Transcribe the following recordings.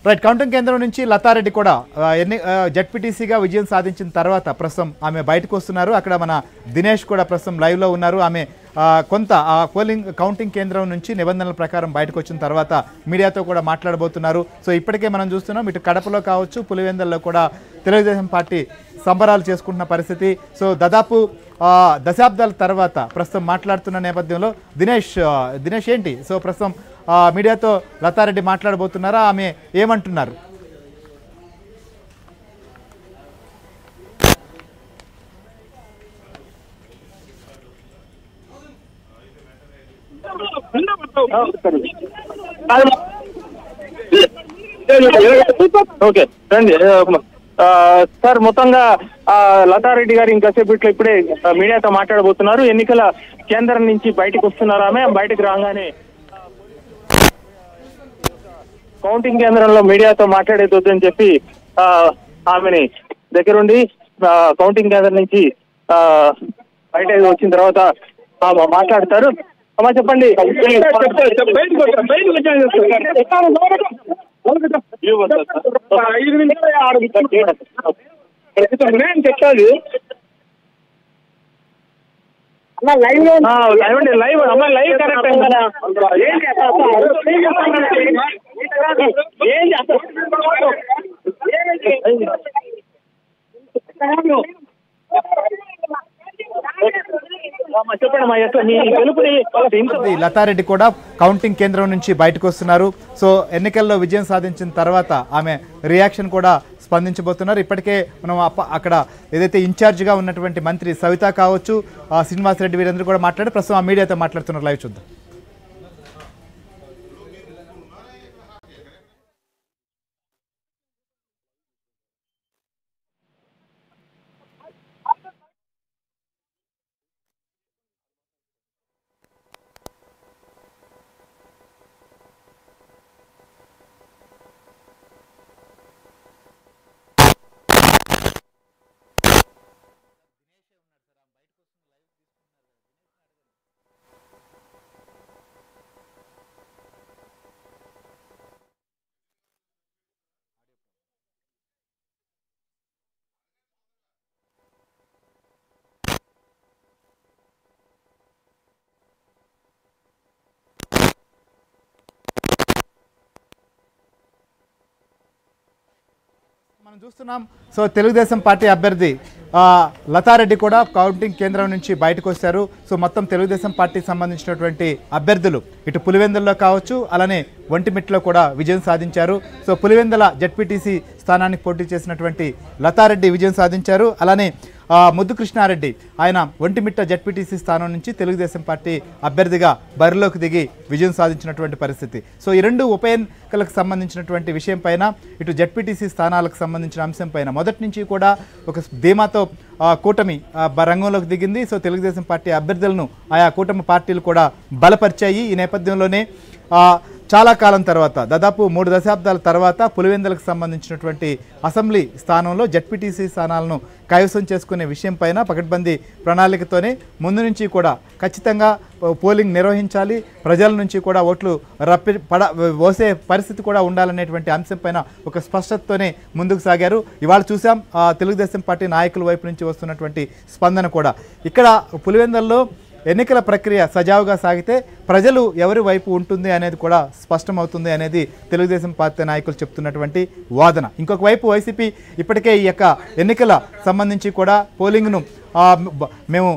Right counting కేంద్రం నుంచి లతారెడ్డి కూడా జెడ్పీటీసీగా విజయం సాధించిన తర్వాత ప్రస్తుతం ఆమె బయటకు వస్తున్నారు. అక్కడ మన దినేష్ కూడా ప్రస్తుతం లైవ్లో ఉన్నారు. ఆమె కొంత పోలింగ్ కౌంటింగ్ కేంద్రం నుంచి నిబంధనల ప్రకారం బయటకు వచ్చిన తర్వాత మీడియాతో కూడా మాట్లాడబోతున్నారు. సో ఇప్పటికే మనం చూస్తున్నాం ఇటు కడపలో కావచ్చు, పులివెందుల్లో కూడా తెలుగుదేశం పార్టీ సంబరాలు చేసుకుంటున్న పరిస్థితి. సో దాదాపు దశాబ్దాల తర్వాత ప్రస్తుతం మాట్లాడుతున్న నేపథ్యంలో దినేష్ ఏంటి సో ప్రస్తుతం మీడియాతో లతారెడ్డి మాట్లాడబోతున్నారా, ఆమె ఏమంటున్నారు? ఓకే రండి సార్. మొత్తంగా లతారెడ్డి గారు ఇంకాసేపు ఇప్పుడే మీడియాతో మాట్లాడబోతున్నారు. ఎన్నికల కేంద్రం నుంచి బయటకు వస్తున్నారు. ఆమె బయటకు రాగానే కౌంటింగ్ కేంద్రంలో మీడియాతో మాట్లాడేది అని చెప్పి ఆమెని దగ్గరుండి కౌంటింగ్ కేంద్రం నుంచి బయట వచ్చిన తర్వాత మాట్లాడతారు. అమ్మా చెప్పండి. చెప్పాలి లైవ్ అమ్మా లైవ్ కరెక్ట్ లతారెడ్డి కూడా కౌంటింగ్ కేంద్రం నుంచి బయటకు వస్తున్నారు. సో ఎన్నికల్లో విజయం సాధించిన తర్వాత ఆమె రియాక్షన్ కూడా స్పందించబోతున్నారు. ఇప్పటికే మనం అక్కడ ఏదైతే ఇన్ఛార్జిగా ఉన్నటువంటి మంత్రి సవిత కావచ్చు, శ్రీనివాసరెడ్డి వీరందరూ కూడా మాట్లాడి ప్రస్తుతం ఆ మీడియాతో మాట్లాడుతున్నారు. లైవ్ చూద్దాం. మనం చూస్తున్నాం. సో తెలుగుదేశం పార్టీ అభ్యర్థి లతారెడ్డి కూడా కౌంటింగ్ కేంద్రం నుంచి బయటకు వచ్చారు. సో మొత్తం తెలుగుదేశం పార్టీకి సంబంధించినటువంటి అభ్యర్థులు ఇటు పులివెందుల్లో కావచ్చు, అలానే ఒంటిమిట్టలో కూడా విజయం సాధించారు. సో పులివెందుల జెడ్పీటీసీ స్థానానికి పోటీ చేసినటువంటి లతారెడ్డి విజయం సాధించారు. అలానే ముద్దు కృష్ణారెడ్డి ఆయన ఒంటిమిట్ట జెడ్పీటీసీ స్థానం నుంచి తెలుగుదేశం పార్టీ అభ్యర్థిగా బరిలోకి దిగి విజయం సాధించినటువంటి పరిస్థితి. సో ఈ రెండు ఉప ఎన్నికలకు సంబంధించినటువంటి విషయం పైన, ఇటు జెడ్పీటీసీ స్థానాలకు సంబంధించిన అంశం పైన మొదటి నుంచి కూడా ఒక ధీమాతో కూటమి రంగంలోకి దిగింది. సో తెలుగుదేశం పార్టీ అభ్యర్థులను ఆయా కూటమి పార్టీలు కూడా బలపరిచాయి. ఈ నేపథ్యంలోనే చాలా కాలం తర్వాత, దాదాపు 3 దశాబ్దాల తర్వాత పులివెందులకు సంబంధించినటువంటి అసెంబ్లీ స్థానంలో జెడ్పీటీసీ స్థానాలను కైవసం చేసుకునే విషయం పైన పకడ్బందీ ప్రణాళికతోనే ముందు నుంచి కూడా ఖచ్చితంగా పోలింగ్ నిర్వహించాలి, ప్రజల నుంచి కూడా ఓట్లు పోసే పరిస్థితి కూడా ఉండాలనేటువంటి అంశం పైన ఒక స్పష్టతతోనే ముందుకు సాగారు. ఇవాళ చూసాం తెలుగుదేశం పార్టీ నాయకుల వైపు నుంచి వస్తున్నటువంటి స్పందన కూడా. ఇక్కడ పులివెందుల్లో ఎన్నికల ప్రక్రియ సజావుగా సాగితే ప్రజలు ఎవరి వైపు ఉంటుంది అనేది కూడా స్పష్టమవుతుంది అనేది తెలుగుదేశం పార్టీ నాయకులు చెప్తున్నటువంటి వాదన. ఇంకొక వైపు వైసీపీ ఇప్పటికే ఈ యొక్క ఎన్నికల సంబంధించి కూడా పోలింగ్ను మేము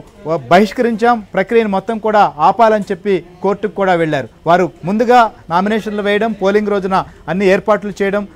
బహిష్కరించాం, ప్రక్రియను మొత్తం కూడా ఆపాలని చెప్పి కోర్టుకు కూడా వెళ్ళారు. వారు ముందుగా నామినేషన్లు వేయడం, పోలింగ్ రోజున అన్ని ఏర్పాట్లు చేయడం,